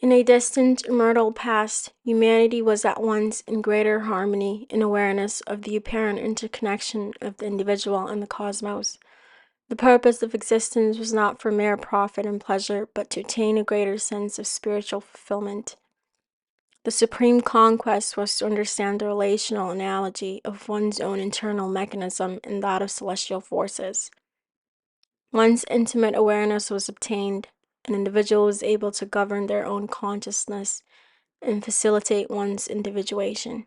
In a distant, immortal past, humanity was at once in greater harmony and awareness of the apparent interconnection of the individual and the cosmos. The purpose of existence was not for mere profit and pleasure, but to attain a greater sense of spiritual fulfillment. The supreme conquest was to understand the relational analogy of one's own internal mechanism and that of celestial forces. Once intimate awareness was obtained, an individual was able to govern their own consciousness and facilitate one's individuation.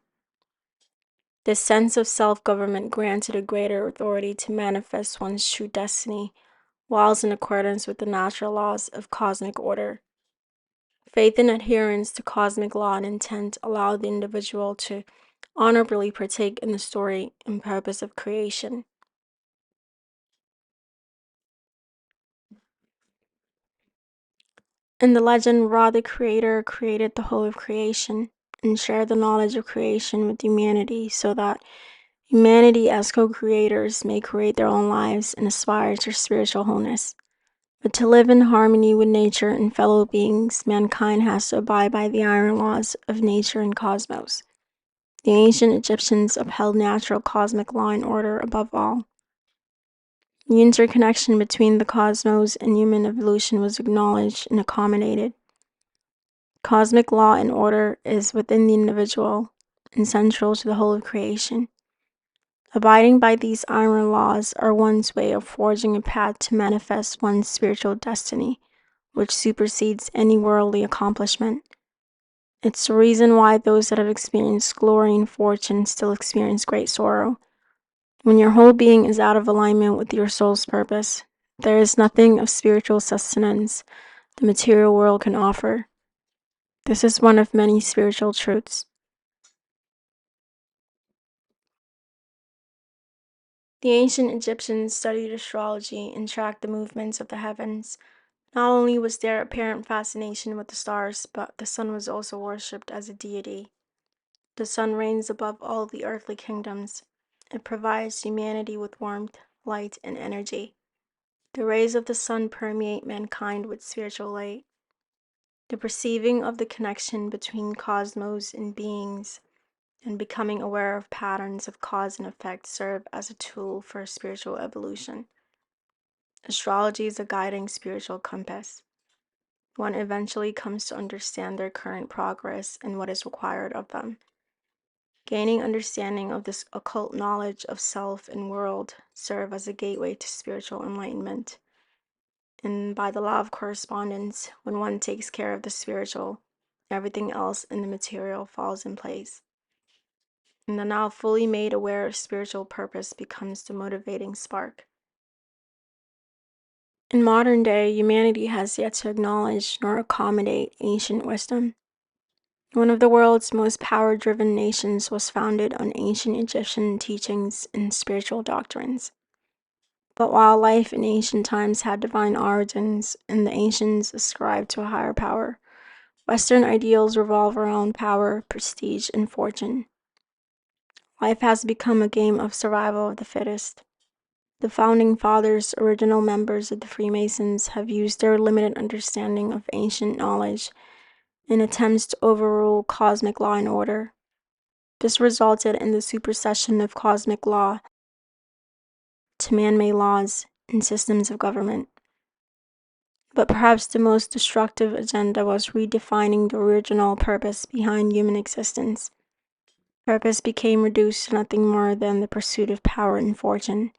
This sense of self-government granted a greater authority to manifest one's true destiny, whilst in accordance with the natural laws of cosmic order. Faith and adherence to cosmic law and intent allow the individual to honorably partake in the story and purpose of creation. In the legend, Ra, the creator, created the whole of creation and shared the knowledge of creation with humanity so that humanity as co-creators may create their own lives and aspire to spiritual wholeness. But to live in harmony with nature and fellow beings, mankind has to abide by the iron laws of nature and cosmos. The ancient Egyptians upheld natural cosmic law and order above all. The interconnection between the cosmos and human evolution was acknowledged and accommodated. Cosmic law and order is within the individual and central to the whole of creation. Abiding by these iron laws are one's way of forging a path to manifest one's spiritual destiny, which supersedes any worldly accomplishment. It's the reason why those that have experienced glory and fortune still experience great sorrow. When your whole being is out of alignment with your soul's purpose, there is nothing of spiritual sustenance the material world can offer. This is one of many spiritual truths. The ancient Egyptians studied astrology and tracked the movements of the heavens. Not only was there apparent fascination with the stars, but the sun was also worshipped as a deity. The sun reigns above all the earthly kingdoms. It provides humanity with warmth, light, and energy. The rays of the sun permeate mankind with spiritual light. The perceiving of the connection between cosmos and beings and becoming aware of patterns of cause and effect serve as a tool for spiritual evolution. Astrology is a guiding spiritual compass. One eventually comes to understand their current progress and what is required of them. Gaining understanding of this occult knowledge of self and world serve as a gateway to spiritual enlightenment. And by the law of correspondence, when one takes care of the spiritual, everything else in the material falls in place. And the now fully made aware of spiritual purpose becomes the motivating spark. In modern day, humanity has yet to acknowledge nor accommodate ancient wisdom. One of the world's most power-driven nations was founded on ancient Egyptian teachings and spiritual doctrines. But while life in ancient times had divine origins and the ancients ascribed to a higher power, Western ideals revolve around power, prestige, and fortune. Life has become a game of survival of the fittest. The founding fathers, original members of the Freemasons, have used their limited understanding of ancient knowledge in attempts to overrule cosmic law and order. This resulted in the supersession of cosmic law to man-made laws and systems of government. But perhaps the most destructive agenda was redefining the original purpose behind human existence. Purpose became reduced to nothing more than the pursuit of power and fortune.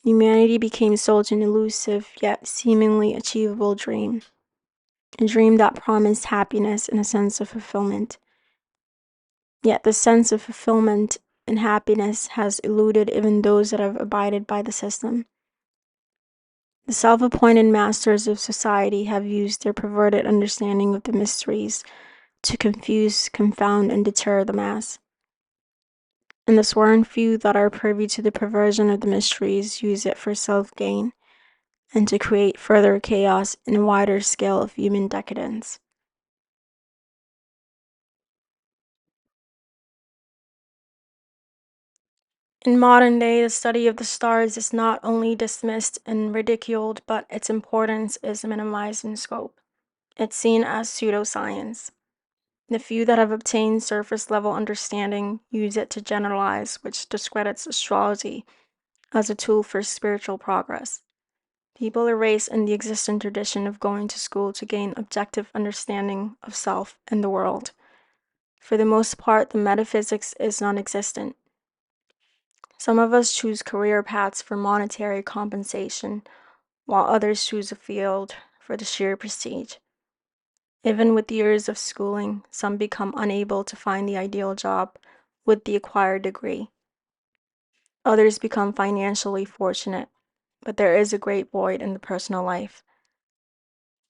Humanity became sold to an elusive yet seemingly achievable dream. A dream that promised happiness and a sense of fulfillment. Yet the sense of fulfillment and happiness has eluded even those that have abided by the system. The self-appointed masters of society have used their perverted understanding of the mysteries to confuse, confound, and deter the mass. And the sworn few that are privy to the perversion of the mysteries use it for self-gain and to create further chaos and a wider scale of human decadence. In modern day, the study of the stars is not only dismissed and ridiculed, but its importance is minimized in scope. It's seen as pseudoscience. The few that have obtained surface-level understanding use it to generalize, which discredits astrology as a tool for spiritual progress. People erase in the existing tradition of going to school to gain objective understanding of self and the world. For the most part, the metaphysics is non-existent. Some of us choose career paths for monetary compensation, while others choose a field for the sheer prestige. Even with years of schooling, some become unable to find the ideal job with the acquired degree. Others become financially fortunate, but there is a great void in the personal life.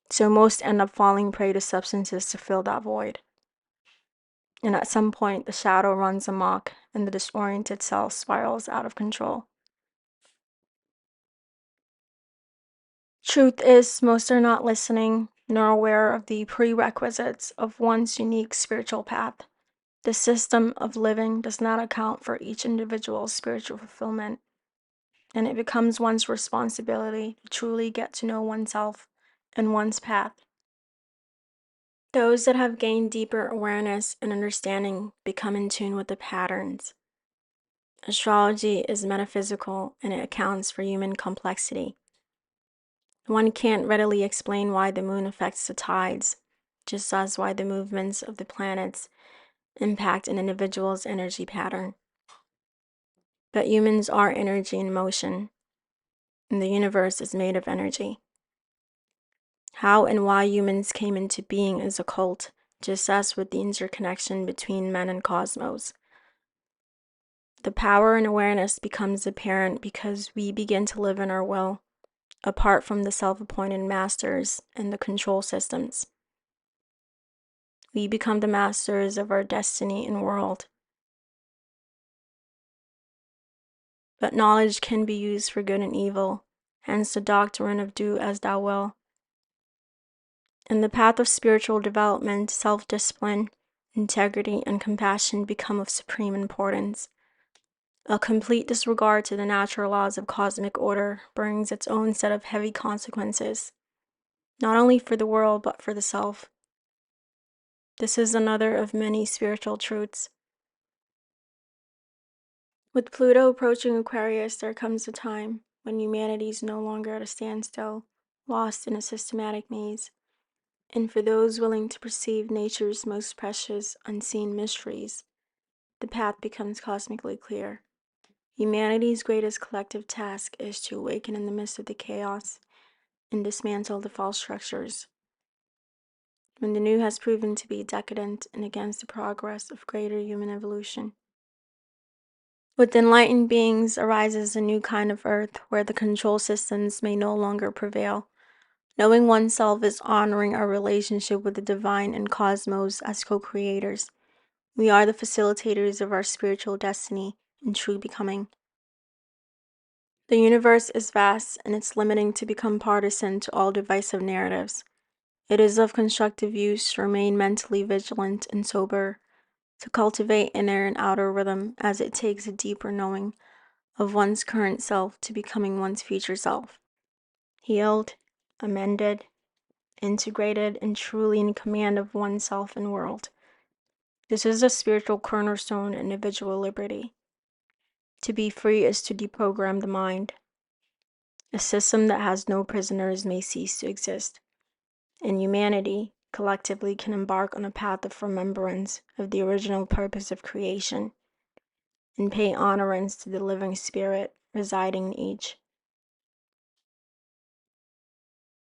So most end up falling prey to substances to fill that void. And at some point, the shadow runs amok and the disoriented self spirals out of control. Truth is, most are not listening nor aware of the prerequisites of one's unique spiritual path. The system of living does not account for each individual's spiritual fulfillment, and it becomes one's responsibility to truly get to know oneself and one's path. Those that have gained deeper awareness and understanding become in tune with the patterns. Astrology is metaphysical and it accounts for human complexity. One can't readily explain why the moon affects the tides, just as why the movements of the planets impact an individual's energy pattern. But humans are energy in motion, and the universe is made of energy. How and why humans came into being is a cult, just as with the interconnection between men and cosmos. The power and awareness becomes apparent because we begin to live in our will, apart from the self-appointed masters and the control systems. We become the masters of our destiny and world. But knowledge can be used for good and evil, hence the doctrine of do as thou will. In the path of spiritual development, self-discipline, integrity, and compassion become of supreme importance. A complete disregard to the natural laws of cosmic order brings its own set of heavy consequences, not only for the world but for the self. This is another of many spiritual truths. With Pluto approaching Aquarius, there comes a time when humanity is no longer at a standstill, lost in a systematic maze. And for those willing to perceive nature's most precious, unseen mysteries, the path becomes cosmically clear. Humanity's greatest collective task is to awaken in the midst of the chaos and dismantle the false structures. When the new has proven to be decadent and against the progress of greater human evolution. With enlightened beings arises a new kind of earth where the control systems may no longer prevail. Knowing oneself is honoring our relationship with the divine and cosmos as co-creators. We are the facilitators of our spiritual destiny and true becoming. The universe is vast and it's limiting to become partisan to all divisive narratives. It is of constructive use to remain mentally vigilant and sober, to cultivate inner and outer rhythm as it takes a deeper knowing of one's current self to becoming one's future self. Healed, amended, integrated, and truly in command of oneself and world. This is a spiritual cornerstone in individual liberty. To be free is to deprogram the mind. A system that has no prisoners may cease to exist, and humanity collectively can embark on a path of remembrance of the original purpose of creation and pay honorance to the living spirit residing in each.